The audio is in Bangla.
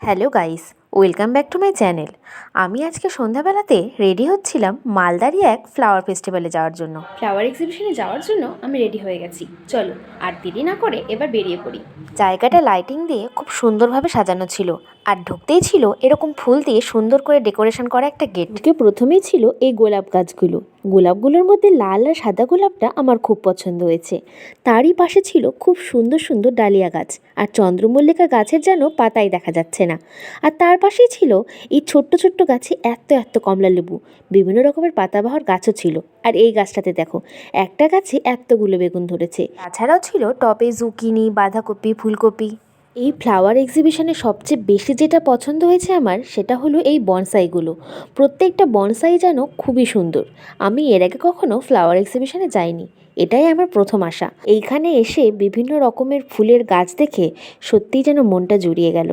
Hello guys, welcome back to my channel. আমি আজকে সন্ধ্যাবেলাতে রেডি হচ্ছিলাম মালদারই এক ফ্লাওয়ার ফেস্টিভ্যালে যাওয়ার জন্য। ফ্লাওয়ার এক্সিবিশনে যাওয়ার জন্য আমি রেডি হয়ে গেছি। চলো আর দেরি না করে এবার বেরিয়ে পড়ি। জায়গাটা লাইটিং দিয়ে খুব সুন্দরভাবে সাজানো ছিল, আর ঢুকতেই ছিল এরকম ফুল দিয়ে সুন্দর করে ডেকোরেশন করা একটা গেট। ঢুকে প্রথমেই ছিল এই গোলাপ গাছগুলো। গোলাপগুলোর মধ্যে লাল আর সাদা গোলাপটা আমার খুব পছন্দ হয়েছে। তারই পাশে ছিল খুব সুন্দর সুন্দর ডালিয়া গাছ, আর চন্দ্রমল্লিকা গাছের যেন পাতাই দেখা যাচ্ছে না। আর তার পাশেই ছিল এই ছোট্ট ছোট্ট গাছে এত এত কমলা লেবু, বিভিন্ন রকমের পাতাবাহার গাছও ছিল। আর এই গাছটাতে দেখো, একটা গাছে এতগুলো বেগুন ধরেছে। তাছাড়াও ছিল টবে জুকিনি, বাঁধাকপি, ফুলকপি। এই ফ্লাওয়ার এক্সিবিশনে সবচেয়ে বেশি যেটা পছন্দ হয়েছে আমার, সেটা হলো এই বনসাইগুলো। প্রত্যেকটা বনসাই যেন খুবই সুন্দর। আমি এর আগে কখনো ফ্লাওয়ার এক্সিবিশনে যাইনি, এটাই আমার প্রথম আসা। এইখানে এসে বিভিন্ন রকমের ফুলের গাছ দেখে সত্যিই যেন মনটা জুড়িয়ে গেল।